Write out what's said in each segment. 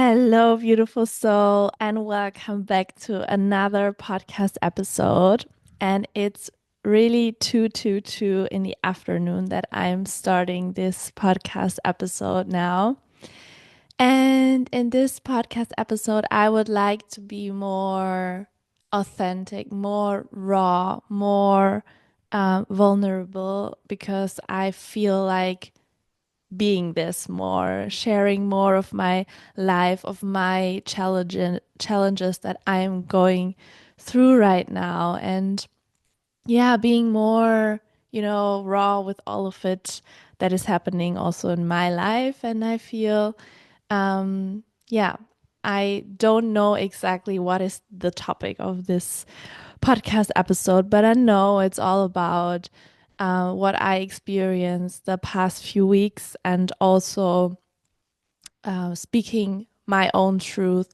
Hello, beautiful soul, and welcome back to another podcast episode. And it's really 2:22 in the afternoon that I'm starting this podcast episode now. And in this podcast episode, I would like to be more authentic, more raw, more vulnerable because I feel like being this more, sharing more of my life, of my challenges that I'm going through right now. And yeah, being more, raw with all of it that is happening also in my life. And I feel, yeah, I don't know exactly what is the topic of this podcast episode, but I know it's all about what I experienced the past few weeks and also speaking my own truth,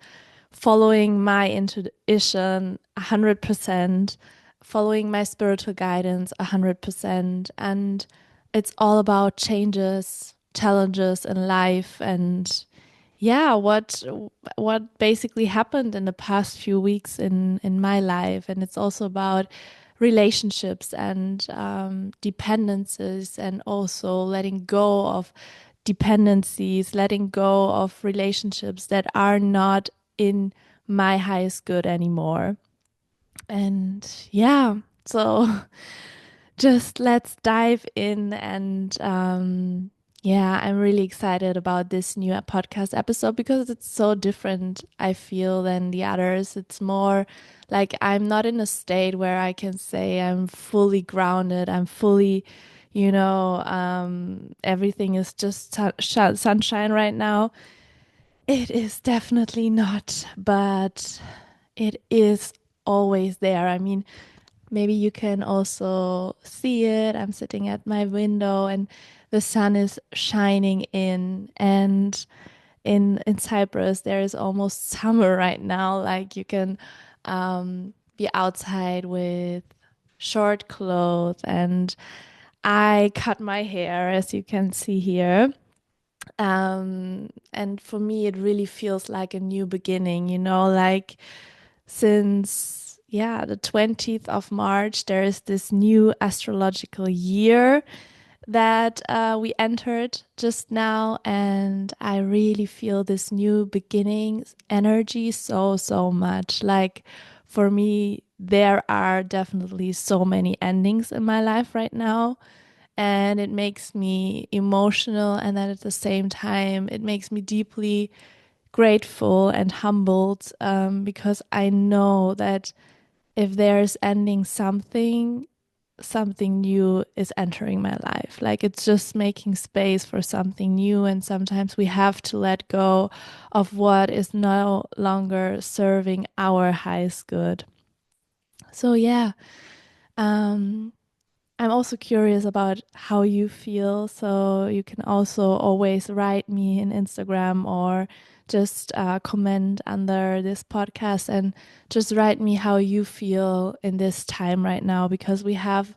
following my intuition 100%, following my spiritual guidance 100%. And it's all about changes, challenges in life and yeah, what basically happened in the past few weeks in my life, and it's also about relationships and dependencies, and also letting go of dependencies, letting go of relationships that are not in my highest good anymore. And yeah, so just let's dive in and yeah, I'm really excited about this new podcast episode because it's so different, I feel, than the others. It's more like I'm not in a state where I can say I'm fully grounded, I'm fully, everything is just sunshine right now. It is definitely not, but it is always there. I mean, maybe you can also see it. I'm sitting at my window and the sun is shining in, and in Cyprus there is almost summer right now. Like you can be outside with short clothes, and I cut my hair as you can see here. And for me it really feels like a new beginning, like since the 20th of March there is this new astrological year that we entered just now, and I really feel this new beginning energy so much. Like for me there are definitely so many endings in my life right now, and it makes me emotional, and then at the same time it makes me deeply grateful and humbled, because I know that if there's ending something, something new is entering my life. Like it's just making space for something new. And sometimes we have to let go of what is no longer serving our highest good. So, yeah, um, I'm also curious about how you feel. So you can also always write me in Instagram or just comment under this podcast and just write me how you feel in this time right now, because we have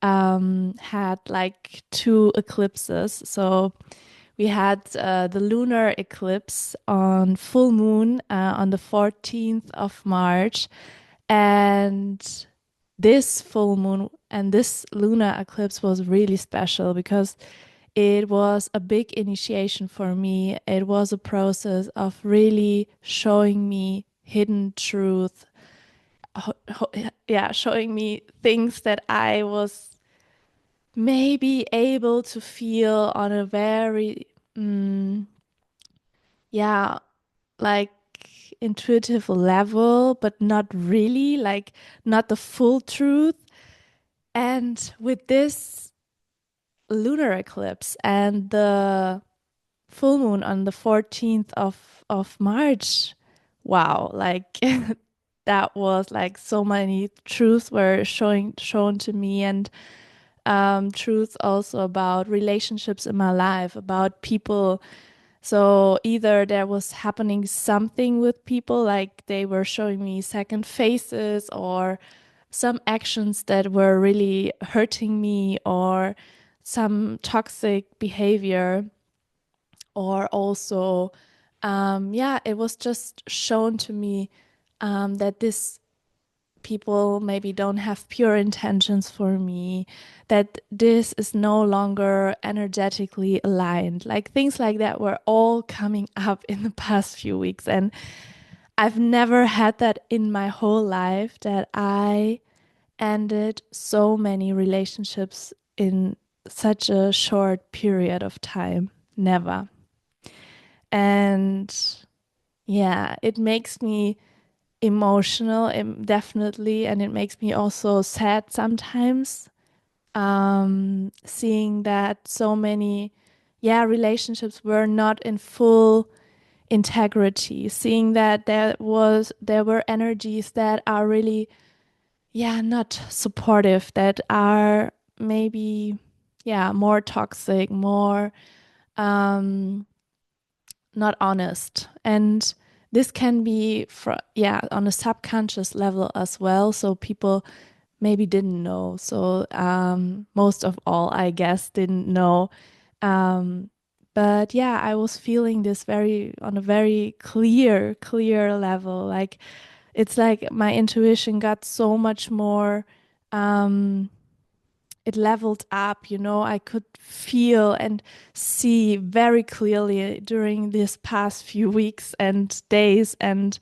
had like two eclipses. So we had the lunar eclipse on full moon on the 14th of March, and this full moon and this lunar eclipse was really special because it was a big initiation for me. It was a process of really showing me hidden truth, yeah, showing me things that I was maybe able to feel on a very, mm, yeah, like intuitive level, but not really, like not the full truth. And with this lunar eclipse and the full moon on the 14th of March, wow, like that was like so many truths were shown to me, and truths also about relationships in my life, about people. So either there was happening something with people, like they were showing me second faces, or some actions that were really hurting me, or some toxic behavior, or also yeah, it was just shown to me that this people maybe don't have pure intentions for me, that this is no longer energetically aligned. Like things like that were all coming up in the past few weeks. And I've never had that in my whole life that I ended so many relationships in such a short period of time. Never. And yeah, it makes me emotional, definitely, and it makes me also sad sometimes. Seeing that so many, yeah, relationships were not in full integrity, seeing that there were energies that are really, yeah, not supportive, that are maybe, yeah, more toxic, more um not honest. And this can be yeah, on a subconscious level as well. So people maybe didn't know. So most of all, I guess, didn't know. Um, but yeah, I was feeling this very on a very clear level. Like it's like my intuition got so much more um it leveled up, I could feel and see very clearly during these past few weeks and days. And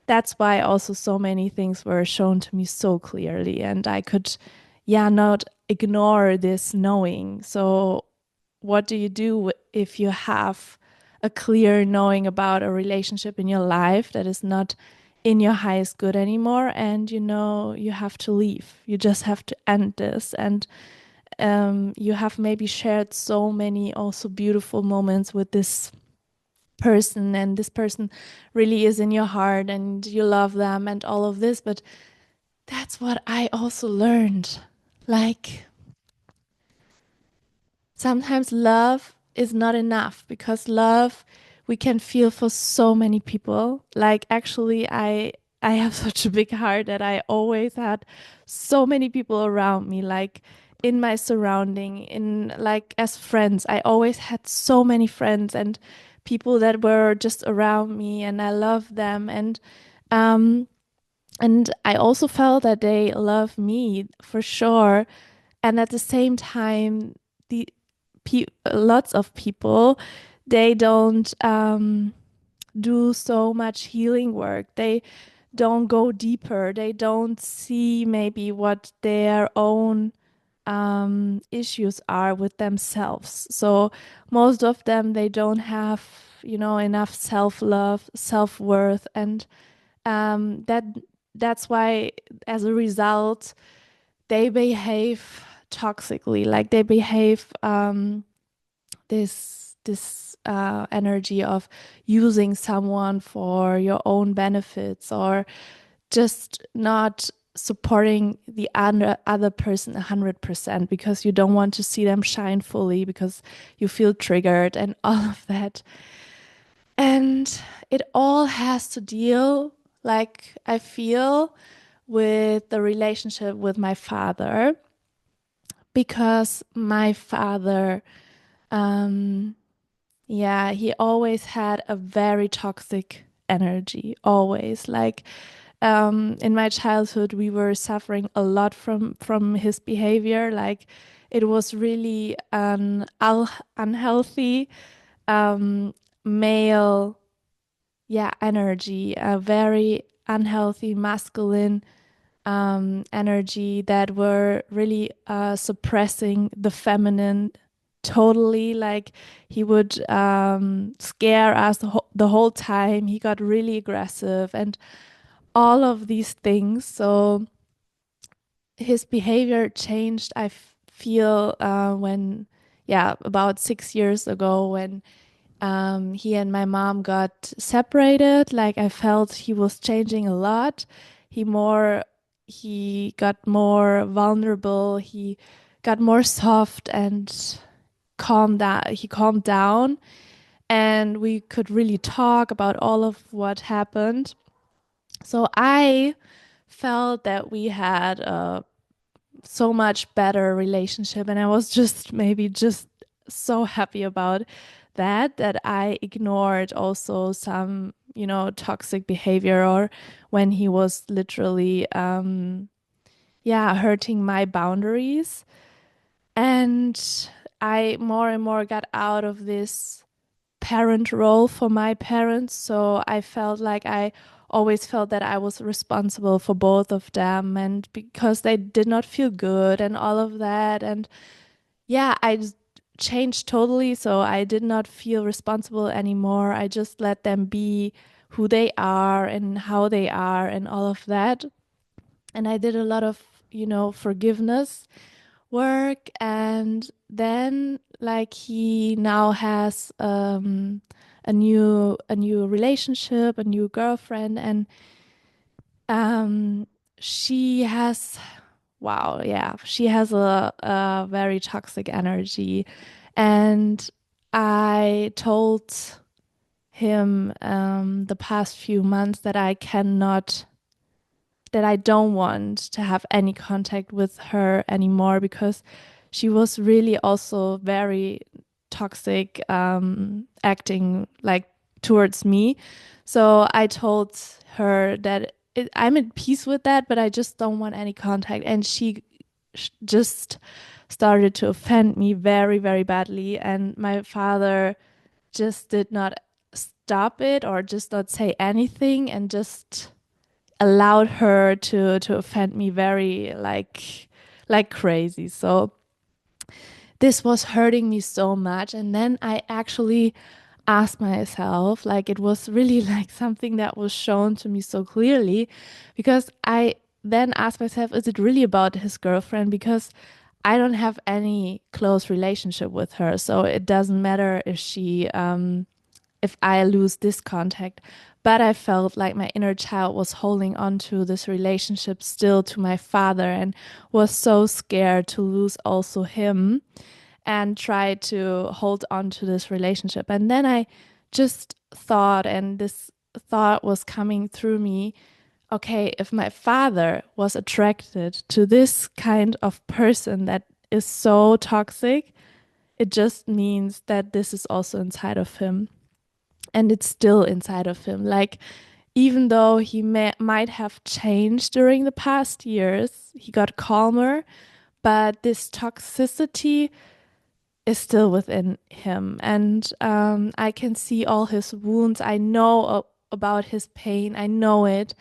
that's why also so many things were shown to me so clearly. And I could, yeah, not ignore this knowing. So, what do you do if you have a clear knowing about a relationship in your life that is not in your highest good anymore? And you have to leave. You just have to end this. And you have maybe shared so many also beautiful moments with this person, and this person really is in your heart and you love them and all of this. But that's what I also learned. Like sometimes love is not enough, because love we can feel for so many people. Like actually I have such a big heart that I always had so many people around me, like in my surrounding, in like as friends. I always had so many friends and people that were just around me, and I love them. Um and I also felt that they love me for sure. And at the same time, the lots of people, they don't do so much healing work. They don't go deeper. They don't see maybe what their own issues are with themselves. So most of them, they don't have, enough self-love, self-worth. And that's why, as a result, they behave toxically. Like they behave this energy of using someone for your own benefits, or just not supporting the other person 100%, because you don't want to see them shine fully, because you feel triggered and all of that. And it all has to deal, like I feel, with the relationship with my father, because my father, um, yeah, he always had a very toxic energy, always. Like in my childhood, we were suffering a lot from his behavior. Like it was really an unhealthy um, male, yeah, energy, a very unhealthy masculine energy that were really suppressing the feminine totally. Like he would scare us the whole time. He got really aggressive and all of these things. So his behavior changed, I feel, when, yeah, about 6 years ago, when he and my mom got separated. Like I felt he was changing a lot. He more, he got more vulnerable. He got more soft and calmed down. He calmed down, and we could really talk about all of what happened. So I felt that we had a so much better relationship, and I was just maybe just so happy about that I ignored also some, toxic behavior, or when he was literally, yeah, hurting my boundaries. And I more and more got out of this parent role for my parents. So I felt like I always felt that I was responsible for both of them, and because they did not feel good and all of that. And yeah, I just changed totally. So I did not feel responsible anymore. I just let them be who they are and how they are and all of that. And I did a lot of, forgiveness work. And then like he now has a new relationship, a new girlfriend, and um she has, wow, yeah, she has a very toxic energy. And I told him the past few months that I don't want to have any contact with her anymore, because she was really also very toxic, acting like towards me. So I told her that I'm at peace with that, but I just don't want any contact. And she just started to offend me very, very badly. And my father just did not stop it, or just not say anything, and just allowed her to offend me very like crazy. So this was hurting me so much. And then I actually asked myself, like, it was really like something that was shown to me so clearly, because I then asked myself, is it really about his girlfriend? Because I don't have any close relationship with her, so it doesn't matter if I lose this contact. But I felt like my inner child was holding on to this relationship still to my father, and was so scared to lose also him, and tried to hold on to this relationship. And then I just thought, and this thought was coming through me, okay, if my father was attracted to this kind of person that is so toxic, it just means that this is also inside of him, and it's still inside of him. Like, even though might have changed during the past years, he got calmer, but this toxicity is still within him. And I can see all his wounds. I know about his pain. I know it.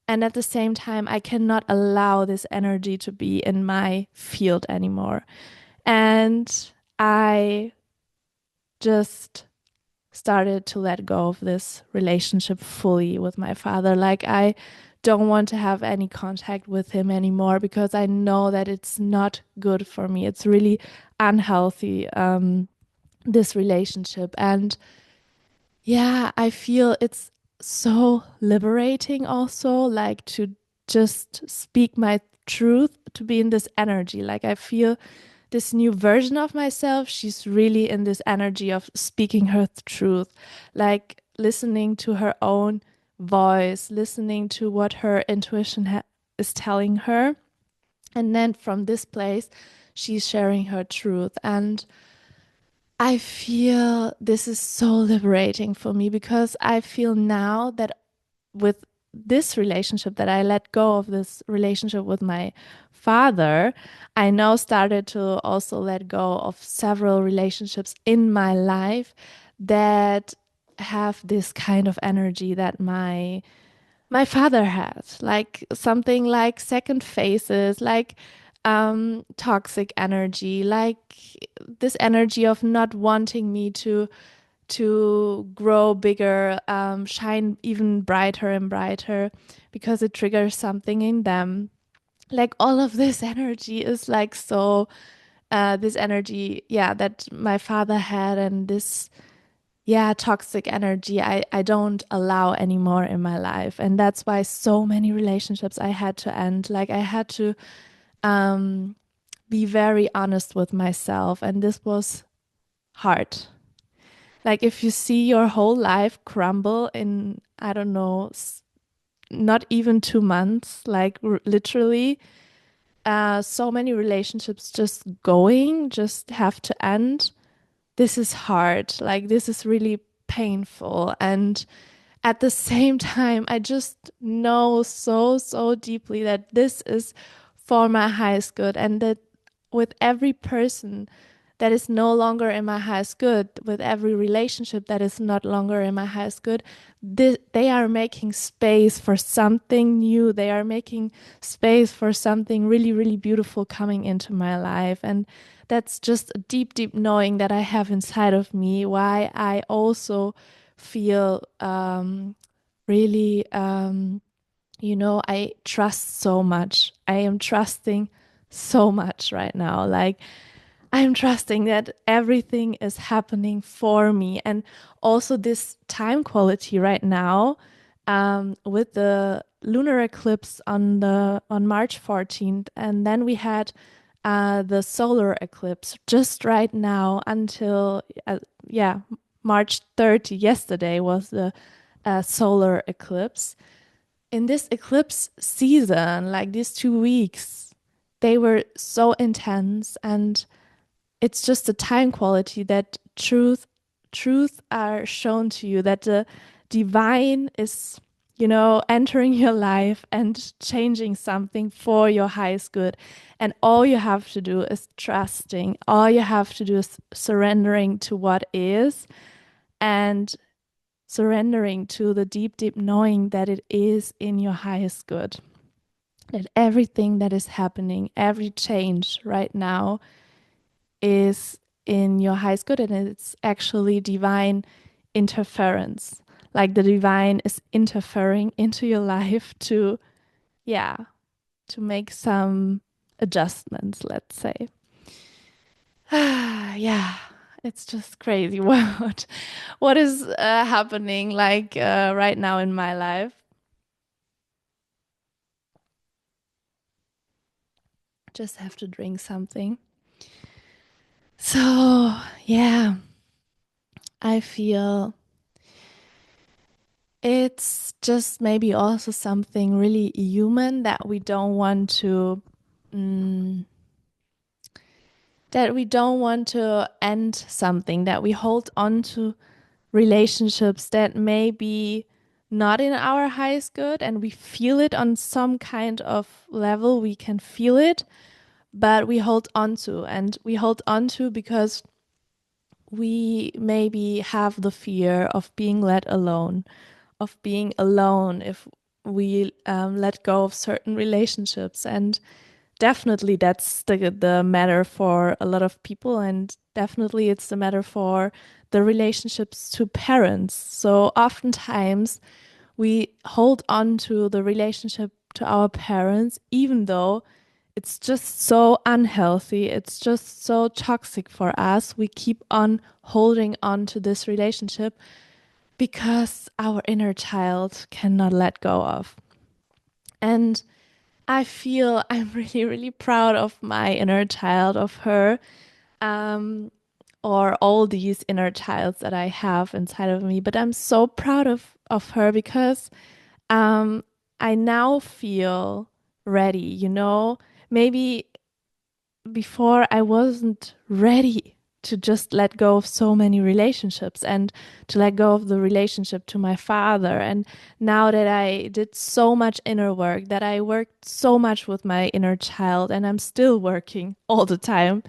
And at the same time, I cannot allow this energy to be in my field anymore. And I just started to let go of this relationship fully with my father. Like, I don't want to have any contact with him anymore, because I know that it's not good for me. It's really unhealthy, this relationship. And yeah, I feel it's so liberating also, like, to just speak my truth, to be in this energy. Like, I feel this new version of myself, she's really in this energy of speaking her truth, like listening to her own voice, listening to what her intuition is telling her. And then from this place, she's sharing her truth. And I feel this is so liberating for me, because I feel now that with this relationship, that I let go of this relationship with my father, I now started to also let go of several relationships in my life that have this kind of energy that my father had, like something like second phases, like toxic energy, like this energy of not wanting me to grow bigger, shine even brighter and brighter, because it triggers something in them. Like, all of this energy is like so, this energy, yeah, that my father had, and this, yeah, toxic energy, I don't allow anymore in my life. And that's why so many relationships I had to end. Like, I had to um, be very honest with myself. And this was hard. Like, if you see your whole life crumble in, I don't know, not even 2 months, like literally, so many relationships just have to end. this is hard. Like, this is really painful. And at the same time, I just know so, so deeply that this is for my highest good, and that with every person that is no longer in my highest good, with every relationship that is not longer in my highest good, they are making space for something new. They are making space for something really, really beautiful coming into my life. And that's just a deep, deep knowing that I have inside of me, why I also feel really, I trust so much. I am trusting so much right now. Like, I'm trusting that everything is happening for me. And also this time quality right now, with the lunar eclipse on March 14th, and then we had the solar eclipse just right now until yeah, March 30. Yesterday was the solar eclipse. In this eclipse season, like these 2 weeks, they were so intense, and it's just a time quality that truth are shown to you, that the divine is, entering your life and changing something for your highest good. And all you have to do is trusting. All you have to do is surrendering to what is, and surrendering to the deep, deep knowing that it is in your highest good. That everything that is happening, every change right now is in your highest good, and it's actually divine interference. Like, the divine is interfering into your life to, yeah, to make some adjustments, let's say. Yeah, it's just crazy. What is happening like right now in my life? Just have to drink something. So, yeah, I feel it's just maybe also something really human that we don't want to, mm, end something, that we hold on to relationships that may be not in our highest good, and we feel it on some kind of level. We can feel it, but we hold on to because we maybe have the fear of being let alone, of being alone if we let go of certain relationships. And definitely that's the matter for a lot of people. And definitely it's the matter for the relationships to parents. So oftentimes we hold on to the relationship to our parents, even though it's just so unhealthy. It's just so toxic for us. We keep on holding on to this relationship because our inner child cannot let go of. And I feel I'm really, really proud of my inner child, of her, um, or all these inner childs that I have inside of me. But I'm so proud of her because um, I now feel ready, Maybe before I wasn't ready to just let go of so many relationships and to let go of the relationship to my father. And now that I did so much inner work, that I worked so much with my inner child, and I'm still working all the time,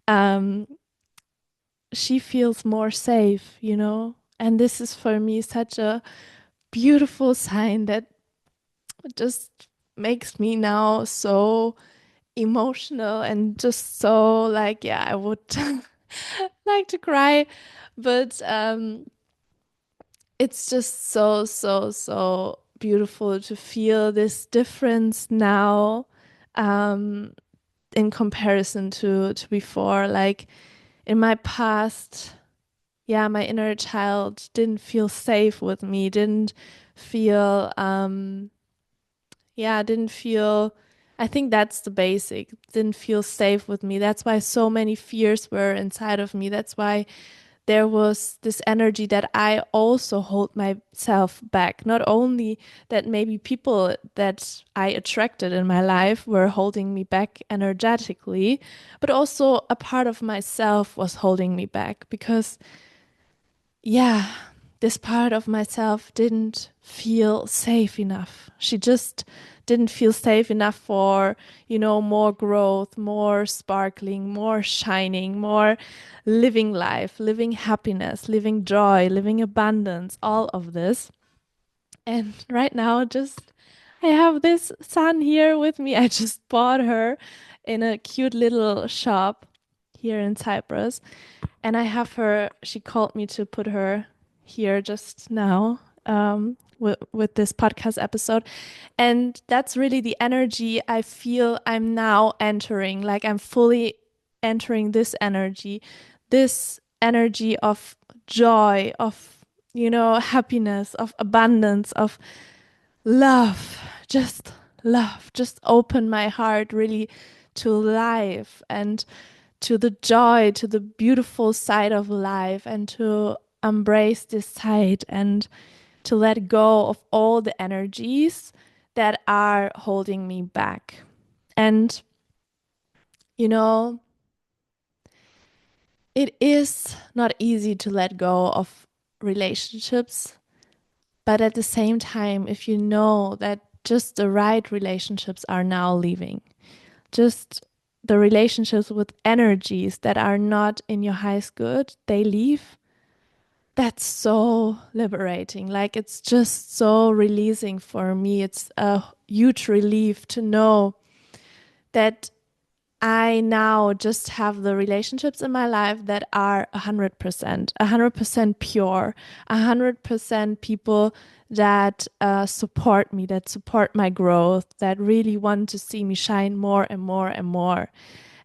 um, she feels more safe, And this is for me such a beautiful sign that just makes me now so emotional and just so like, yeah, I would like to cry, but it's just so, so, so beautiful to feel this difference now, um, in comparison to before. Like, in my past, yeah, my inner child didn't feel safe with me, feel, didn't feel, I think that's the basic, didn't feel safe with me. That's why so many fears were inside of me. That's why there was this energy that I also hold myself back. Not only that maybe people that I attracted in my life were holding me back energetically, but also a part of myself was holding me back because, yeah, this part of myself didn't feel safe enough. She just didn't feel safe enough for, more growth, more sparkling, more shining, more living life, living happiness, living joy, living abundance, all of this. And right now, just I have this sun here with me. I just bought her in a cute little shop here in Cyprus. And I have her, she called me to put her here just now with this podcast episode. And that's really the energy I feel I'm now entering. Like I'm fully entering this energy of joy, of, happiness, of abundance, of love, just love, just open my heart really to life and to the joy, to the beautiful side of life, and to embrace this side and to let go of all the energies that are holding me back. And, you know, it is not easy to let go of relationships, but at the same time, if you know that just the right relationships are now leaving, just the relationships with energies that are not in your highest good, they leave. That's so liberating. Like it's just so releasing for me. It's a huge relief to know that I now just have the relationships in my life that are 100% pure, 100% people that support me, that support my growth, that really want to see me shine more and more and more.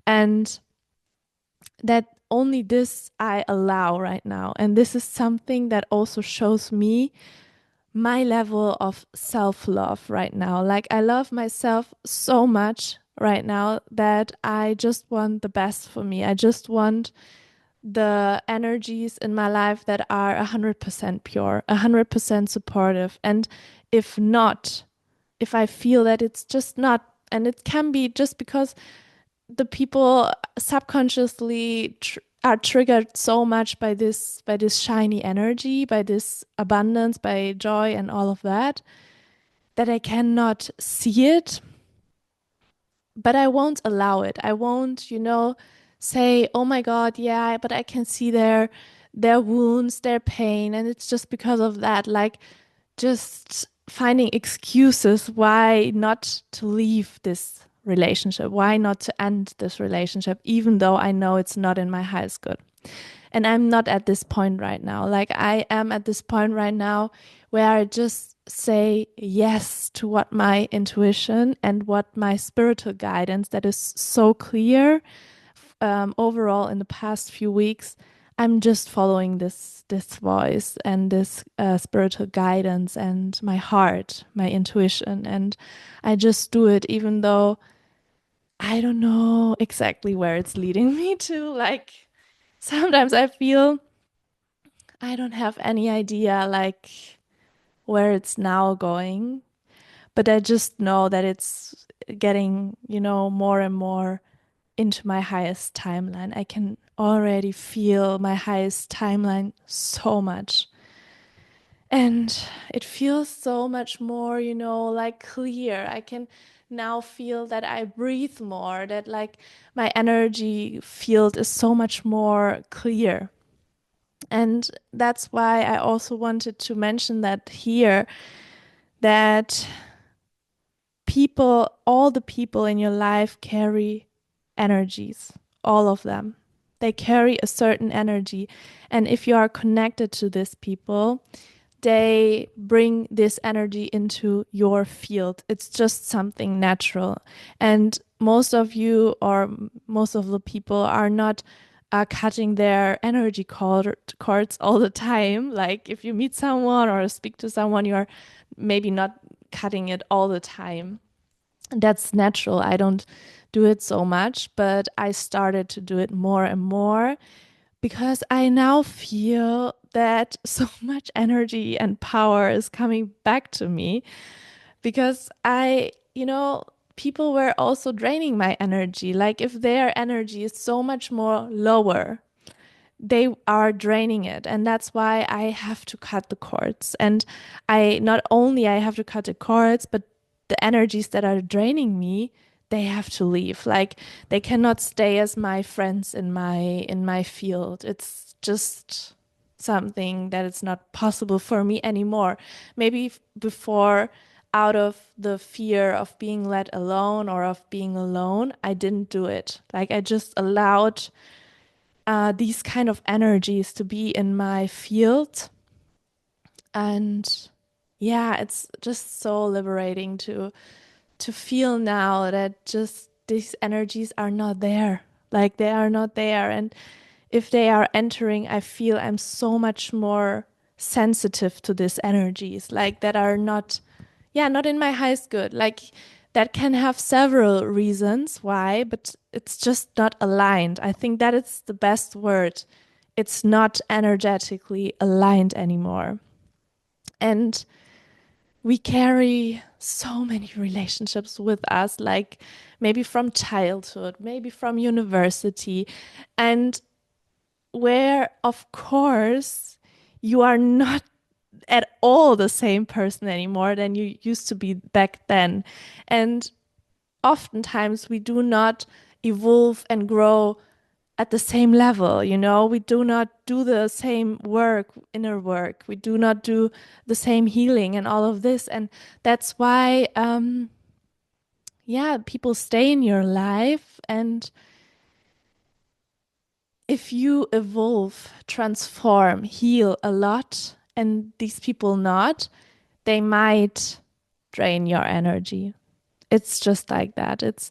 And that only this I allow right now. And this is something that also shows me my level of self love right now. Like, I love myself so much right now that I just want the best for me. I just want the energies in my life that are 100% pure, 100% supportive. And if not, if I feel that it's just not, and it can be just because the people subconsciously are triggered so much by this shiny energy, by this abundance, by joy and all of that, that I cannot see it, but I won't allow it. I won't, say, "Oh my God, yeah, but I can see their wounds, their pain, and it's just because of that." Like, just finding excuses why not to leave this relationship, why not to end this relationship, even though I know it's not in my highest good. And I'm not at this point right now. Like, I am at this point right now where I just say yes to what my intuition and what my spiritual guidance that is so clear overall in the past few weeks. I'm just following this voice and this spiritual guidance and my heart, my intuition, and I just do it even though I don't know exactly where it's leading me to. Like, sometimes I feel I don't have any idea like where it's now going, but I just know that it's getting, more and more into my highest timeline. I can already feel my highest timeline so much. And it feels so much more, like clear. I can now feel that I breathe more, that like my energy field is so much more clear. And that's why I also wanted to mention that here, that people, all the people in your life carry energies, all of them. They carry a certain energy. And if you are connected to these people, they bring this energy into your field. It's just something natural. And most of you, or most of the people, are not cutting their energy cords all the time. Like, if you meet someone or speak to someone, you're maybe not cutting it all the time. That's natural. I don't do it so much, but I started to do it more and more because I now feel that so much energy and power is coming back to me because people were also draining my energy. Like if their energy is so much more lower, they are draining it. And that's why I have to cut the cords. And I not only I have to cut the cords, but the energies that are draining me, they have to leave. Like they cannot stay as my friends in my field. It's just something that it's not possible for me anymore. Maybe before, out of the fear of being let alone or of being alone, I didn't do it. Like I just allowed these kind of energies to be in my field. And yeah, it's just so liberating to feel now that just these energies are not there. Like they are not there. And if they are entering, I feel I'm so much more sensitive to these energies, like that are not, yeah, not in my highest good. Like that can have several reasons why, but it's just not aligned. I think that is the best word. It's not energetically aligned anymore. And we carry so many relationships with us, like maybe from childhood, maybe from university, and where, of course, you are not at all the same person anymore than you used to be back then. And oftentimes we do not evolve and grow at the same level, we do not do the same work, inner work, we do not do the same healing and all of this. And that's why yeah, people stay in your life. And if you evolve, transform, heal a lot, and these people not, they might drain your energy. It's just like that. It's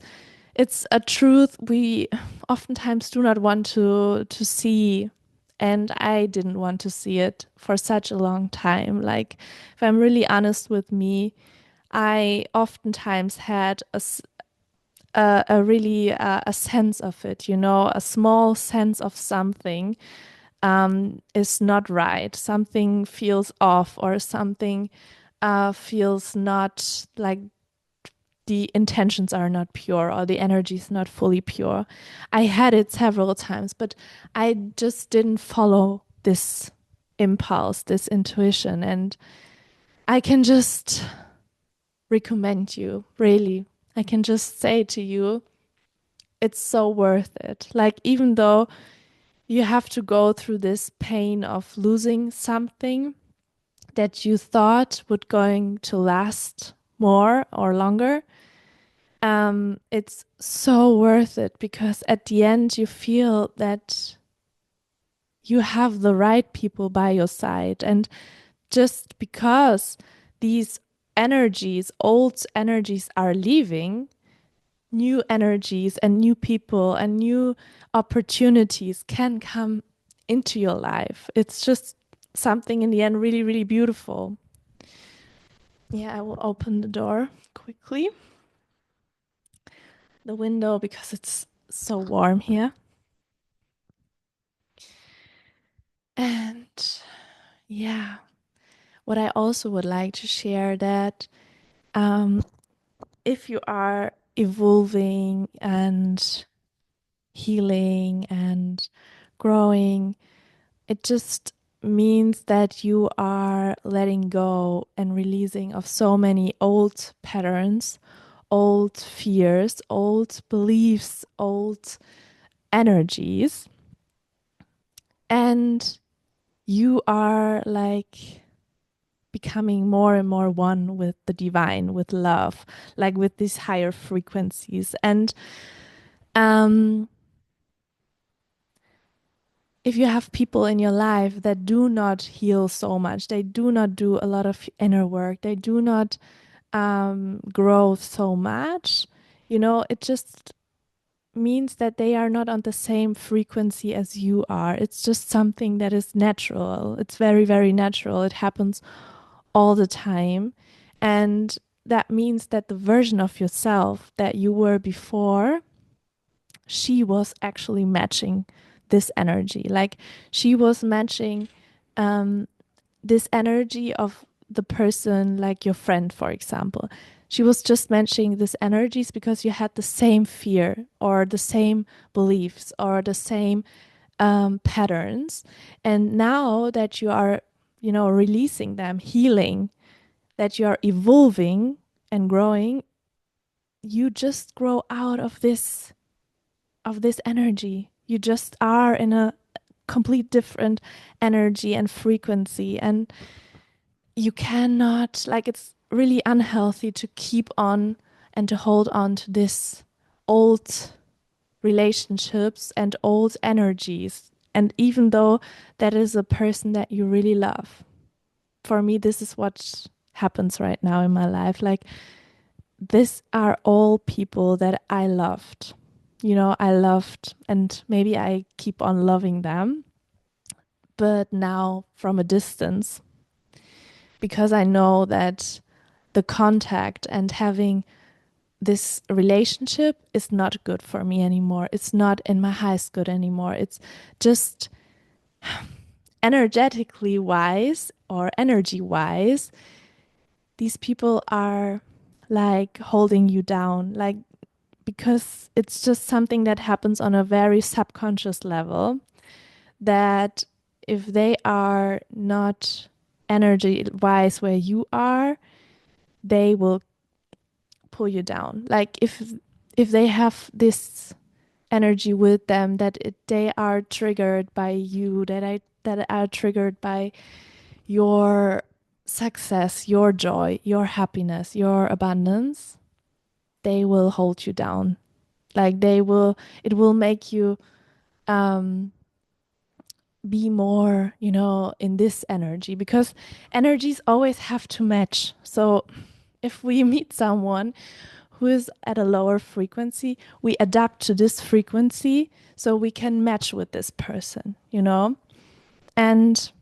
a truth we oftentimes do not want to see. And I didn't want to see it for such a long time. Like, if I'm really honest with me, I oftentimes had a really a sense of it, a small sense of something is not right. Something feels off, or something feels not like the intentions are not pure, or the energy is not fully pure. I had it several times, but I just didn't follow this impulse, this intuition. And I can just recommend you, really. I can just say to you, it's so worth it. Like, even though you have to go through this pain of losing something that you thought would going to last more or longer, it's so worth it, because at the end you feel that you have the right people by your side. And just because these energies, old energies, are leaving, new energies and new people and new opportunities can come into your life. It's just something in the end really, really beautiful. Yeah, I will open the door quickly, the window, because it's so warm here. And yeah, what I also would like to share, that um, if you are evolving and healing and growing, it just means that you are letting go and releasing of so many old patterns, old fears, old beliefs, old energies. And you are like becoming more and more one with the divine, with love, like with these higher frequencies. And um, if you have people in your life that do not heal so much, they do not do a lot of inner work, they do not grow so much, it just means that they are not on the same frequency as you are. It's just something that is natural. It's very, very natural. It happens all the time. And that means that the version of yourself that you were before, she was actually matching this energy. Like she was matching this energy of the person, like your friend, for example. She was just mentioning these energies because you had the same fear or the same beliefs or the same patterns. And now that you are, releasing them, healing, that you are evolving and growing, you just grow out of this energy. You just are in a complete different energy and frequency, and you cannot, like, it's really unhealthy to keep on and to hold on to this old relationships and old energies. And even though that is a person that you really love, for me, this is what happens right now in my life. Like, these are all people that I loved. I loved, and maybe I keep on loving them, but now from a distance, because I know that the contact and having this relationship is not good for me anymore. It's not in my highest good anymore. It's just energetically wise or energy wise, these people are like holding you down, like, because it's just something that happens on a very subconscious level, that if they are not energy wise where you are, they will pull you down. Like if they have this energy with them, that they are triggered by you, that are triggered by your success, your joy, your happiness, your abundance, they will hold you down. Like it will make you um be more, in this energy, because energies always have to match. So if we meet someone who is at a lower frequency, we adapt to this frequency so we can match with this person. And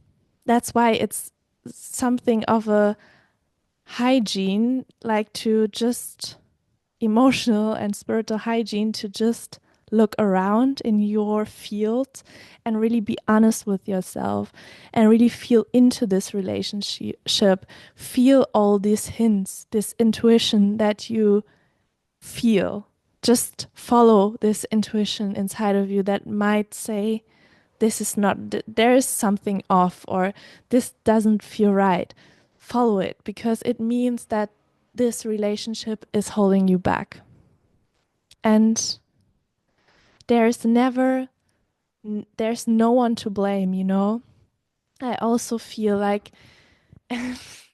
that's why it's something of a hygiene, like to just emotional and spiritual hygiene, to just look around in your field and really be honest with yourself and really feel into this relationship, feel all these hints, this intuition that you feel. Just follow this intuition inside of you that might say, this is not, there is something off, or this doesn't feel right. Follow it, because it means that this relationship is holding you back. And there's never, there's no one to blame. I also feel like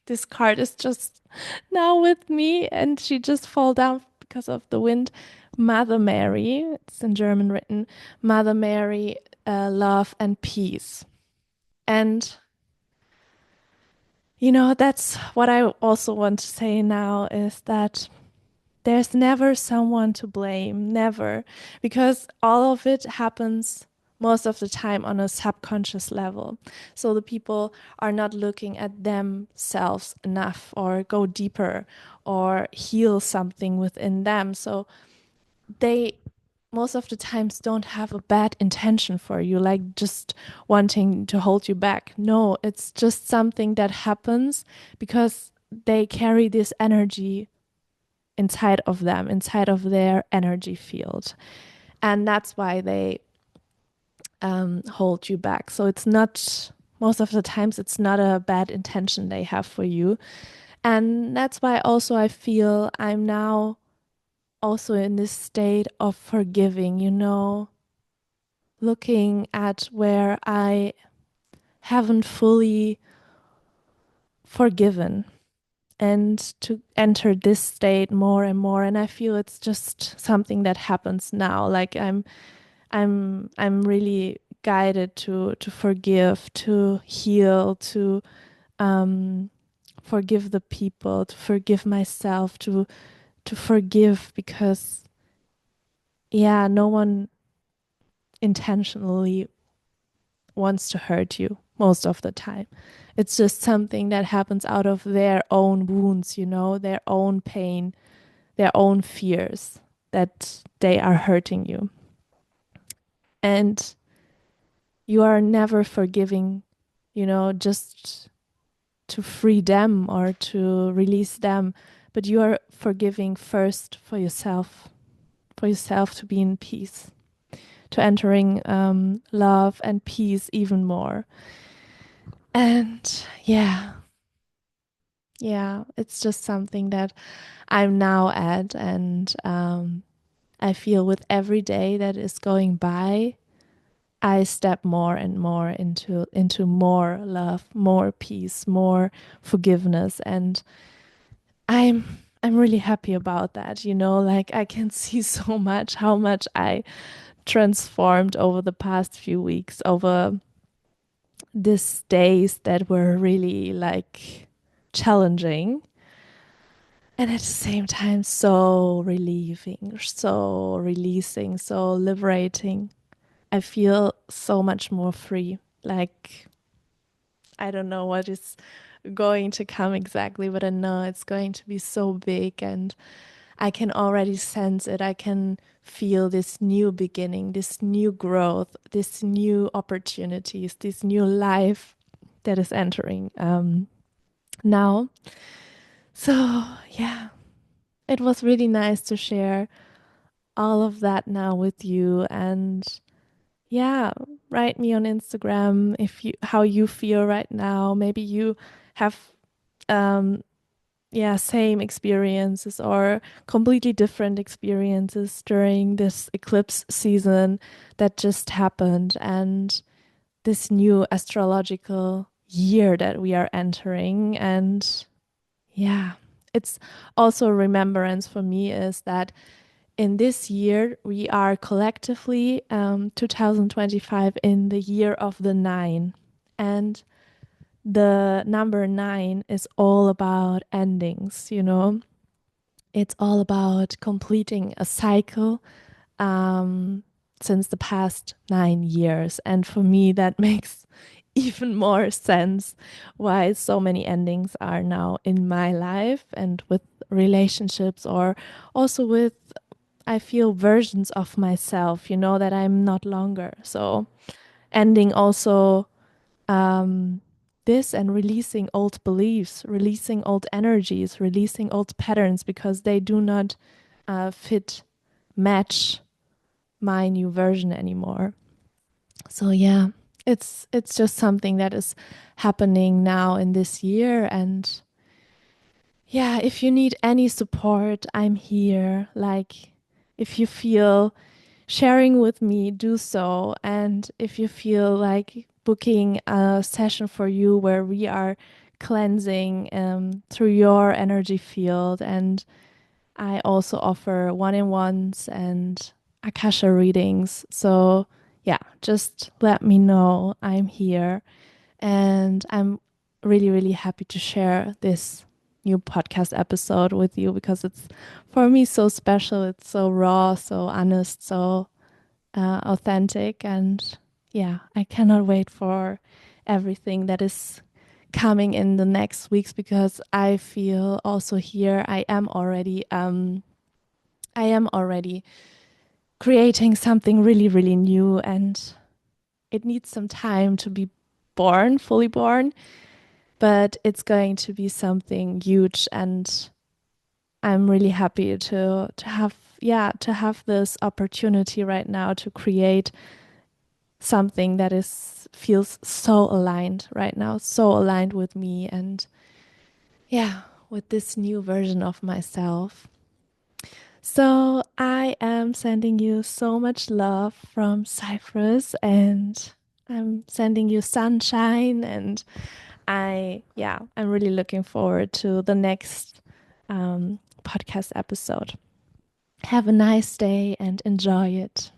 this card is just now with me, and she just fall down because of the wind. Mother Mary, it's in German written, Mother Mary, love and peace. And that's what I also want to say now, is that there's never someone to blame, never, because all of it happens most of the time on a subconscious level. So the people are not looking at themselves enough, or go deeper, or heal something within them. So they most of the times don't have a bad intention for you, like just wanting to hold you back. No, it's just something that happens because they carry this energy inside of them, inside of their energy field. And that's why they hold you back. So it's not, most of the times, it's not a bad intention they have for you. And that's why also I feel I'm now also in this state of forgiving, looking at where I haven't fully forgiven, and to enter this state more and more. And I feel it's just something that happens now. Like I'm really guided to forgive, to heal, to forgive the people, to forgive myself, to forgive, because yeah, no one intentionally wants to hurt you most of the time. It's just something that happens out of their own wounds, their own pain, their own fears, that they are hurting you. And you are never forgiving, just to free them or to release them, but you are forgiving first for yourself to be in peace, to entering love and peace even more. And yeah, it's just something that I'm now at. And I feel with every day that is going by, I step more and more into more love, more peace, more forgiveness. And I'm really happy about that, like I can see so much how much I transformed over the past few weeks, over these days that were really like challenging, and at the same time so relieving, so releasing, so liberating. I feel so much more free. Like, I don't know what is going to come exactly, but I know it's going to be so big, and I can already sense it. I can feel this new beginning, this new growth, this new opportunities, this new life that is entering now. So, yeah, it was really nice to share all of that now with you. And yeah, write me on Instagram if you how you feel right now. Maybe you have um same experiences or completely different experiences during this eclipse season that just happened, and this new astrological year that we are entering. And yeah, it's also a remembrance for me is that in this year we are collectively 2025 in the year of the nine, and the number nine is all about endings, it's all about completing a cycle um, since the past 9 years. And for me, that makes even more sense why so many endings are now in my life and with relationships, or also with, I feel, versions of myself, that I'm not longer. So ending also um, this and releasing old beliefs, releasing old energies, releasing old patterns because they do not fit, match my new version anymore. So yeah, it's just something that is happening now in this year. And yeah, if you need any support, I'm here. Like, if you feel sharing with me, do so. And if you feel like booking a session for you where we are cleansing through your energy field, and I also offer one-on-ones and Akasha readings. So yeah, just let me know. I'm here, and I'm really, really happy to share this new podcast episode with you because it's for me so special. It's so raw, so honest, so authentic. And yeah, I cannot wait for everything that is coming in the next weeks, because I feel also here I am already creating something really, really new, and it needs some time to be born, fully born, but it's going to be something huge. And I'm really happy to have this opportunity right now to create something that is feels so aligned right now, so aligned with me, and yeah, with this new version of myself. So I am sending you so much love from Cyprus, and I'm sending you sunshine. And I'm really looking forward to the next podcast episode. Have a nice day and enjoy it.